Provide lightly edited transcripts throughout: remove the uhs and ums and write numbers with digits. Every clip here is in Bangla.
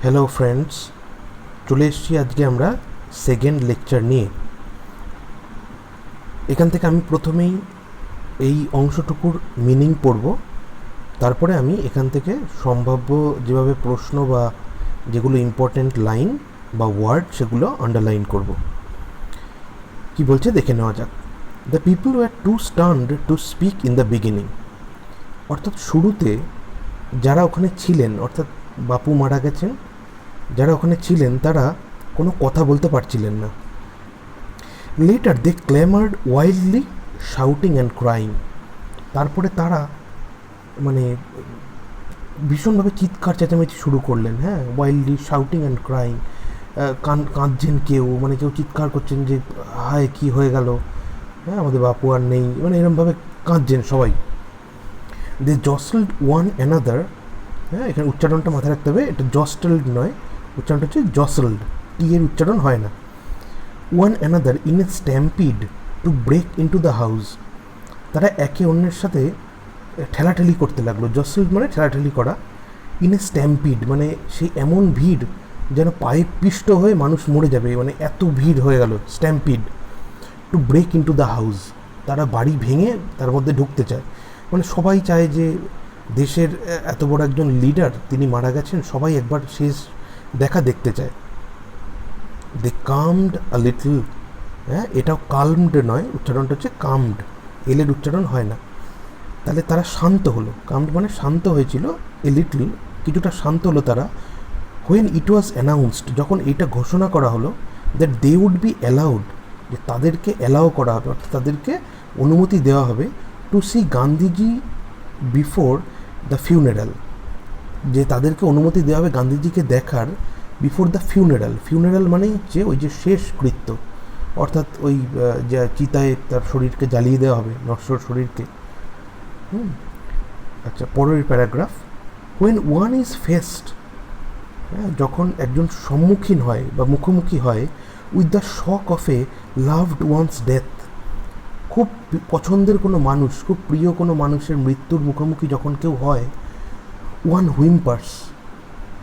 হ্যালো ফ্রেন্ডস, চলে এসেছি আজকে আমরা সেকেন্ড লেকচার নিয়ে। এখান থেকে আমি প্রথমেই এই অংশটুকুর মিনিং পড়ব, তারপরে আমি এখান থেকে সম্ভাব্য যেভাবে প্রশ্ন বা যেগুলো ইম্পর্ট্যান্ট লাইন বা ওয়ার্ড সেগুলো আন্ডারলাইন করব। কি বলছে দেখে নেওয়া যাক। The people were too stunned to speak in the beginning. অর্থাৎ শুরুতে যারা ওখানে ছিলেন, অর্থাৎ বাপু মারা গেছেন, যারা ওখানে ছিলেন তারা কোনো কথা বলতে পারছিলেন না। Later they clamoured wildly shouting and crying. তারপরে তারা মানে ভীষণভাবে চিৎকার চেঁচামেচি শুরু করলেন। হ্যাঁ, ওয়াইল্ডলি শাউটিং অ্যান্ড ক্রাইং, কাঁদছেন কেউ, মানে কেউ চিৎকার করছেন যে হায় কী হয়ে গেল, হ্যাঁ আমাদের বাপু আর নেই, মানে এরমভাবে কাঁদছেন সবাই। দে জসল্ড ওয়ান অ্যানাদার। হ্যাঁ, এখানে উচ্চারণটা মাথায় রাখতে হবে, এটা জস্টেলড নয়, উচ্চারণটা হচ্ছে জসল্ড, টি এর উচ্চারণ হয় না। One another in a stampede to break into the house. তারা একে অন্যের সাথে ঠেলাঠেলি করতে লাগলো। জসল্ড মানে ঠেলাঠেলি করা, ইন এ স্ট্যাম্পিড মানে সেই এমন ভিড় যেন পায়ে পিষ্ট হয়ে মানুষ মরে যাবে, মানে এত ভিড় হয়ে গেল। Stampede to break into the house, তারা বাড়ি ভেঙে তার মধ্যে ঢুকতে চায়। মানে সবাই চায় যে দেশের এত বড় একজন লিডার তিনি মারা গেছেন, সবাই একবার শেষ দেখা দেখতে চায়। দে কামড আ লিটল। হ্যাঁ, এটাও কালমড নয়, উচ্চারণটা হচ্ছে কামড, এলের উচ্চারণ হয় না। তাহলে তারা শান্ত হলো, কামড মানে শান্ত হয়েছিল, এ লিটল কিছুটা শান্ত হলো তারা। হোয়েন ইট ওয়াজ অ্যানাউন্সড, যখন এটা ঘোষণা করা হলো, that they would be allowed, যে তাদেরকে অ্যালাউ করা হবে, অর্থাৎ তাদেরকে অনুমতি দেওয়া হবে, to see Gandhiji before the funeral, যে তাদেরকে অনুমতি দেওয়া হবে গান্ধীজিকে দেখার বিফোর দ্য ফিউনারাল। ফিউনারাল মানে হচ্ছে ওই যে শেষকৃত্য, অর্থাৎ ওই যে চিতায় তার শরীরকে জ্বালিয়ে দেওয়া হবে, নশ্বর শরীরকে। আচ্ছা, পরের paragraph. When one is faced, হ্যাঁ, যখন একজন সম্মুখীন হয় বা মুখোমুখি হয়, with the shock of a loved one's death, খুব পছন্দের কোনো মানুষ, খুব প্রিয় কোনো মানুষের মৃত্যুর মুখোমুখি যখন কেউ হয়, ওয়ান হুইম্পার্স।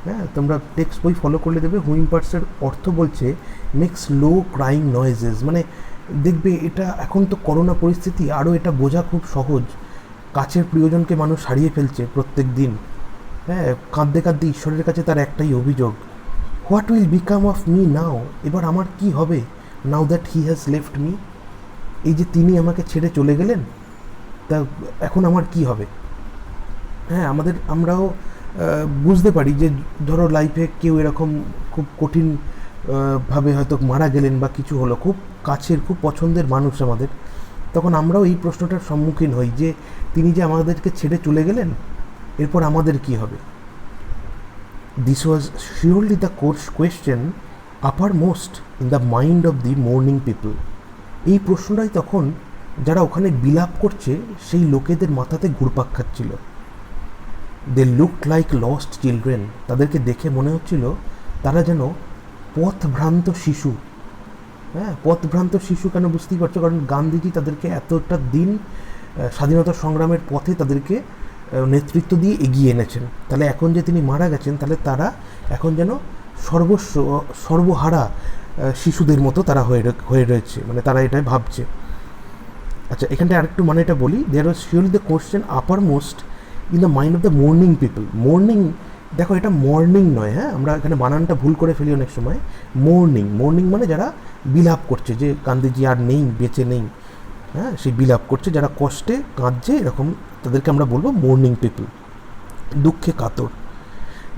হ্যাঁ, তোমরা টেক্সট বই ফলো করলে দেবে, হুইম্পার্সের অর্থ বলছে মেক্স লো ক্রাইং নয়েজেস। মানে দেখবে এটা এখন তো করোনা পরিস্থিতি, আরও এটা বোঝা খুব সহজ। কাছের প্রিয়জনকে মানুষ হারিয়ে ফেলছে প্রত্যেক দিন। হ্যাঁ, কাঁদতে কাঁদতে ঈশ্বরের কাছে তার একটাই অভিযোগ, what will become of me now, এবার আমার কি হবে, now that he has left me, এই যে তিনি আমাকে ছেড়ে চলে গেলেন, তা এখন আমার কি হবে। হ্যাঁ, আমরাও বুঝতে পারি যে ধরো লাইফে কেউ এরকম খুব কঠিন ভাবে হয়তো মারা গেলেন বা কিছু হলো, খুব কাছের খুব পছন্দের মানুষ আমাদের, তখন আমরাও এই প্রশ্নটার সম্মুখীন হই যে তিনি যে আমাদেরকে ছেড়ে চলে গেলেন, এরপর আমাদের কি হবে। This was surely the question uppermost in the mind of the morning people. এই প্রশ্নটাই তখন যারা ওখানে বিলাপ করছে সেই লোকেদের মাথাতে ঘুরপাক খাচ্ছিল। They looked like lost children, তাদেরকে দেখে মনে হচ্ছিল তারা যেন পথভ্রান্ত শিশু। হ্যাঁ, পথভ্রান্ত শিশু কেন বুঝতেই পারছো, কারণ গান্ধীজি তাদেরকে এতটা দিন স্বাধীনতা সংগ্রামের পথে তাদেরকে নেতৃত্ব দিয়ে এগিয়ে এনেছেন। তাহলে এখন যে তিনি মারা গেছেন, তাহলে তারা এখন যেন সর্বহারা শিশুদের মতো তারা হয়ে রয়েছে, মানে তারা এটাই ভাবছে। আচ্ছা, এখানটা আরেকটু মানে এটা বলি, there was surely the question uppermost in the mind of the morning people. Morning, দেখো এটা মর্নিং নয়, হ্যাঁ আমরা এখানে বানানটা ভুল করে ফেলি অনেক সময়। মর্নিং, মর্নিং মানে যারা বিলাপ করছে যে গান্ধীজি আর নেই, বেঁচে নেই, হ্যাঁ সেই বিলাপ করছে, যারা কষ্টে কাঁদছে, এরকম তাদেরকে আমরা বলবো মর্নিং পিপল, দুঃখে কাতর।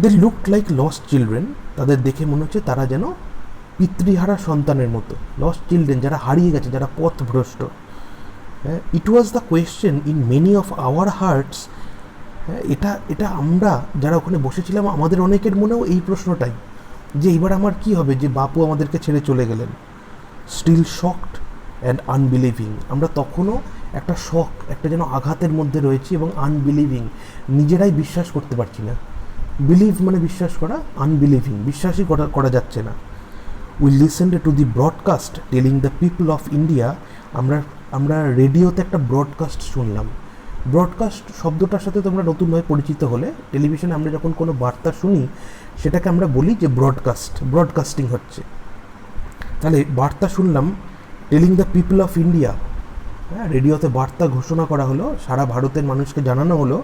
They looked like lost children, তাদের দেখে মনে হচ্ছে তারা যেন পিতৃহারা সন্তানের মতো। লস্ট চিলড্রেন, যারা হারিয়ে গেছে, যারা পথভ্রষ্ট। হ্যাঁ, it was the question in many of our hearts. হ্যাঁ, এটা আমরা যারা ওখানে বসেছিলাম, আমাদের অনেকের মনেও এই প্রশ্নটাই, যে এবার আমার কি হবে, যে বাপু আমাদেরকে ছেড়ে চলে গেলেন। স্টিল শকড অ্যান্ড আনবিলিভিং, আমরা তখনও একটা শক, একটা যেন আঘাতের মধ্যে রয়েছি, এবং আনবিলিভিং, নিজেরাই বিশ্বাস করতে পারছি না। বিলিভ মানে বিশ্বাস করা, আনবিলিভিং বিশ্বাসই করা যাচ্ছে না। We listened to the broadcast telling the people of India, আমরা রেডিওতে একটা ব্রডকাস্ট শুনলাম। ব্রডকাস্ট শব্দটার সাথে তোমরা নতুনভাবে পরিচিত হলে, টেলিভিশনে আমরা যখন কোনো বার্তা শুনি, সেটাকে আমরা বলি যে ব্রডকাস্টিং হচ্ছে। তাহলে বার্তা শুনলাম, telling the people of India, হ্যাঁ, রেডিওতে বার্তা ঘোষণা করা হলো, সারা ভারতের মানুষকে জানানো হলো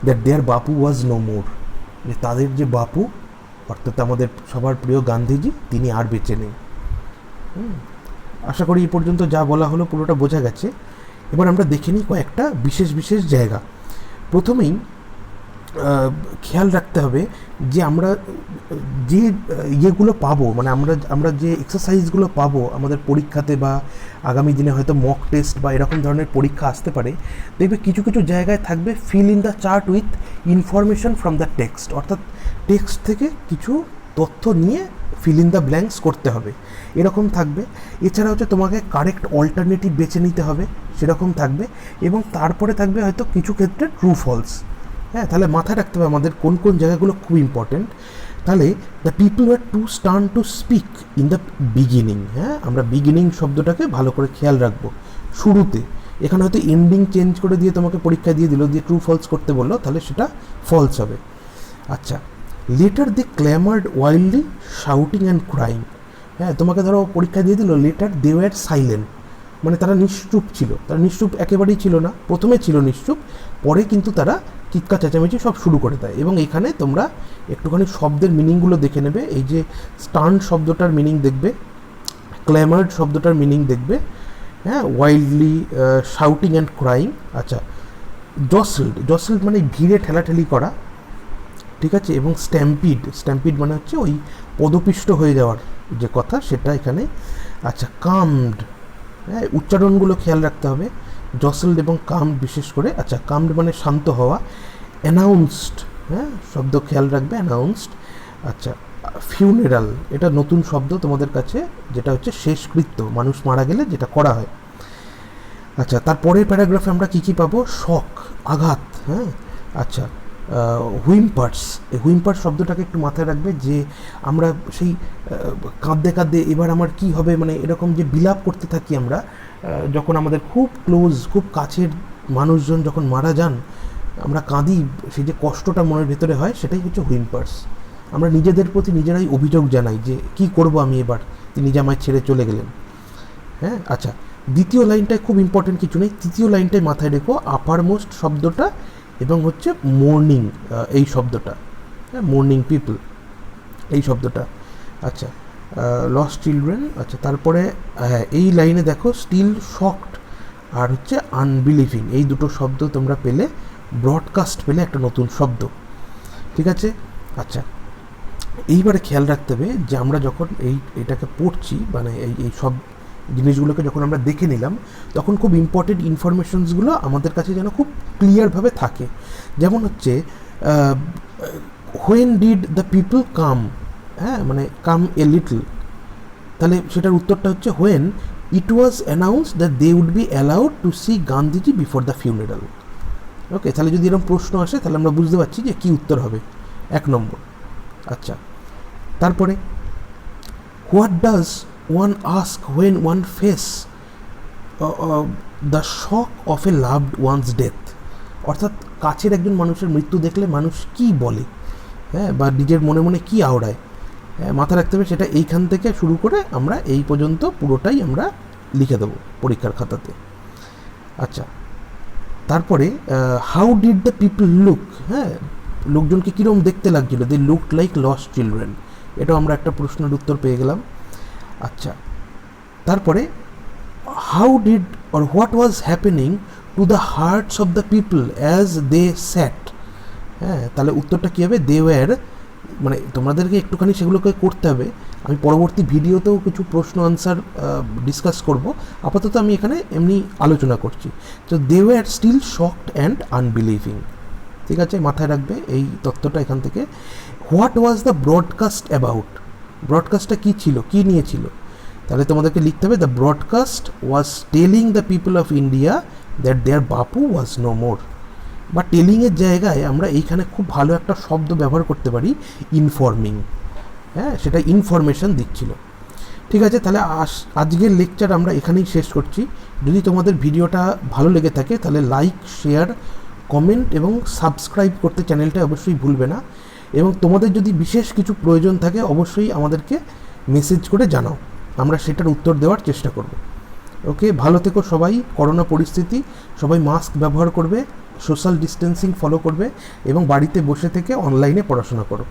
that their Bapu was no more, যে তাদের যে বাপু অর্থাৎ আমাদের সবার প্রিয় গান্ধীজি তিনি আর বেঁচে নেই। আশা করি এই পর্যন্ত যা বলা হলো পুরোটা বোঝা গেছে। এবার আমরা দেখে নিই কয়েকটা বিশেষ বিশেষ জায়গা। প্রথমেই খেয়াল রাখতে হবে যে আমরা যে ইয়েগুলো পাবো, মানে আমরা যে এক্সারসাইজগুলো পাবো আমাদের পরীক্ষাতে বা আগামী দিনে হয়তো মক টেস্ট বা এরকম ধরনের পরীক্ষা আসতে পারে, দেখবে কিছু কিছু জায়গায় থাকবে fill in the chart with information from the text, অর্থাৎ টেক্সট থেকে কিছু তথ্য নিয়ে ফিল ইন দ্য ব্ল্যাঙ্কস করতে হবে, এরকম থাকবে। এছাড়া হচ্ছে তোমাকে কারেক্ট অল্টারনেটিভ বেছে নিতে হবে, সেরকম থাকবে। এবং তারপরে থাকবে হয়তো কিছু ক্ষেত্রে ট্রু ফলস। হ্যাঁ, তাহলে মাথায় রাখতে হবে আমাদের কোন কোন জায়গাগুলো খুব ইম্পর্টেন্ট। তাহলে the people were too stunned to speak in the beginning. হ্যাঁ, আমরা বিগিনিং শব্দটাকে ভালো করে খেয়াল রাখবো শুরুতে। এখানে হয়তো এন্ডিং চেঞ্জ করে দিয়ে তোমাকে পরীক্ষা দিয়ে দিল, দিয়ে ট্রু ফলস করতে বললো, তাহলে সেটা ফলস হবে। আচ্ছা, later they clamoured wildly shouting and crying. হ্যাঁ, তোমাকে ধরো পরীক্ষা দিয়ে দিল লেটার দে ওয়ার সাইলেন্ট, মানে তারা নিশ্চুপ ছিল। তারা নিশ্চুপ একেবারেই ছিল না, প্রথমে ছিল নিশ্চুপ, পরে কিন্তু তারা চিৎকার চেঁচামেচি সব শুরু করে দেয়। এবং এখানে তোমরা একটুখানি শব্দের মিনিংগুলো দেখে নেবে। এই যে স্টান্ট শব্দটার মিনিং দেখবে, ক্ল্যামার্ড শব্দটার মিনিং দেখবে, হ্যাঁ, ওয়াইল্ডলি, শাউটিং অ্যান্ড ক্রাইং। আচ্ছা, জসেল্ড মানে ভিড়ে ঠেলাঠেলি করা, ঠিক আছে। এবং স্ট্যাম্পিড মানে হচ্ছে ওই পদপিষ্ট হয়ে যাওয়ার যে কথা, সেটা এখানে। আচ্ছা, কামড, হ্যাঁ, উচ্চারণগুলো খেয়াল রাখতে হবে, জসেলড এবং কামড বিশেষ করে। আচ্ছা, কামড মানে শান্ত হওয়া। অ্যানাউন্সড, হ্যাঁ, শব্দ খেয়াল রাখবে, অ্যানাউন্সড। আচ্ছা, ফিউনারাল, এটা নতুন শব্দ তোমাদের কাছে, যেটা হচ্ছে শেষকৃত্য, মানুষ মারা গেলে যেটা করা হয়। আচ্ছা, তারপরের প্যারাগ্রাফে আমরা কী কী পাবো? শক, আঘাত, হ্যাঁ। আচ্ছা, হুইম্পার্স, এই হুইম্পার্স শব্দটাকে একটু মাথায় রাখবে, যে আমরা সেই কাঁদতে কাঁদতে এবার আমার কি হবে, মানে এরকম যে বিলাপ করতে থাকি আমরা, যখন আমাদের খুব ক্লোজ, খুব কাছের মানুষজন যখন মারা যান, আমরা কাঁদি, সেই যে কষ্টটা মনের ভেতরে হয়, সেটাই হচ্ছে হুইম্পার্স। আমরা নিজেদের প্রতি নিজেরাই অভিযোগ জানাই যে কি করব আমি এবার, তিনি যে আমায় ছেড়ে চলে গেলেন। হ্যাঁ, আচ্ছা, দ্বিতীয় লাইনটায় খুব ইম্পর্টেন্ট কিছু নেই, তৃতীয় লাইনটায় মাথায় রেখো আপারমোস্ট শব্দটা এবং হচ্ছে মর্নিং, এই শব্দটা, হ্যাঁ, মর্নিং পিপল এই শব্দটা। আচ্ছা, লস্ট চিলড্রেন। আচ্ছা, তারপরে হ্যাঁ, এই লাইনে দেখো স্টিল শকড আর হচ্ছে আনবিলিভিং, এই দুটো শব্দ তোমরা পেলে, ব্রডকাস্ট পেলে একটা নতুন শব্দ, ঠিক আছে। আচ্ছা, এইবারে খেয়াল রাখতে হবে যে আমরা যখন এটাকে পড়ছি, মানে এই সব জিনিসগুলোকে যখন আমরা দেখে নিলাম, তখন খুব ইম্পর্টেন্ট ইনফরমেশনসগুলো আমাদের কাছে যেন খুব ক্লিয়ারভাবে থাকে। যেমন হচ্ছে when did the people come, হ্যাঁ, মানে কাম এ লিটল, তাহলে সেটার উত্তরটা হচ্ছে when it was announce that they would be allowed to see Gandhiji before the funeral. Okay, তাহলে যদি এরকম প্রশ্ন আসে তাহলে আমরা বুঝতে পারছি যে কী উত্তর হবে, 1 নম্বর। আচ্ছা, তারপরে what does one ask when one face the shock of a loved one's death, অর্থাৎ কাছের একজন মানুষের মৃত্যু দেখলে মানুষ কি বলে, হ্যাঁ, বা নিজের মনে মনে কি আওড়ায়, হ্যাঁ, মাথা রাখতে হবে। সেটা এইখান থেকে শুরু করে আমরা এই পর্যন্ত পুরোটাই আমরা লিখে দেবো পরীক্ষার খাতাতে। আচ্ছা, তারপরে how did the people look, হ্যাঁ, লোকজনকে কীরকম দেখতে লাগছিল, they looked like lost children, এটাও আমরা একটা প্রশ্নের উত্তর পেয়ে গেলাম। আচ্ছা, তারপরে how did or what was happening to the hearts of the people as they sat, হ্যাঁ, তাহলে উত্তরটা কী হবে? দে ওয়্যার, মানে তোমাদেরকে একটুখানি সেগুলোকে করতে হবে, আমি পরবর্তী ভিডিওতেও কিছু প্রশ্ন আনসার ডিসকাস করব, আপাতত আমি এখানে এমনি আলোচনা করছি। তো they were still shocked and unbelieving, ঠিক আছে, মাথায় রাখবে এই তথ্যটা এখান থেকে। What was the broadcast about, ব্রডকাস্টটা কী ছিল, কী নিয়েছিল, তাহলে তোমাদেরকে লিখতে হবে the broadcast was telling the people of India that their Bapu was no more. বা টেলিংয়ের জায়গায় আমরা এইখানে খুব ভালো একটা শব্দ ব্যবহার করতে পারি, ইনফর্মিং, হ্যাঁ, সেটা ইনফরমেশন দিচ্ছিল। ঠিক আছে, তাহলে আজকের লেকচার আমরা এখানেই শেষ করছি। যদি তোমাদের ভিডিওটা ভালো লেগে থাকে তাহলে লাইক, শেয়ার, কমেন্ট এবং সাবস্ক্রাইব করতে চ্যানেলটা অবশ্যই ভুলবে না। এবং তোমাদের যদি বিশেষ কিছু প্রয়োজন থাকে অবশ্যই আমাদেরকে মেসেজ করে জানাও, আমরা সেটার উত্তর দেওয়ার চেষ্টা করব। ওকে, ভালো থেকো সবাই। করোনা পরিস্থিতি, সবাই মাস্ক ব্যবহার করবে, সোশ্যাল ডিস্টেন্সিং ফলো করবে এবং বাড়িতে বসে থেকে অনলাইনে পড়াশোনা করো।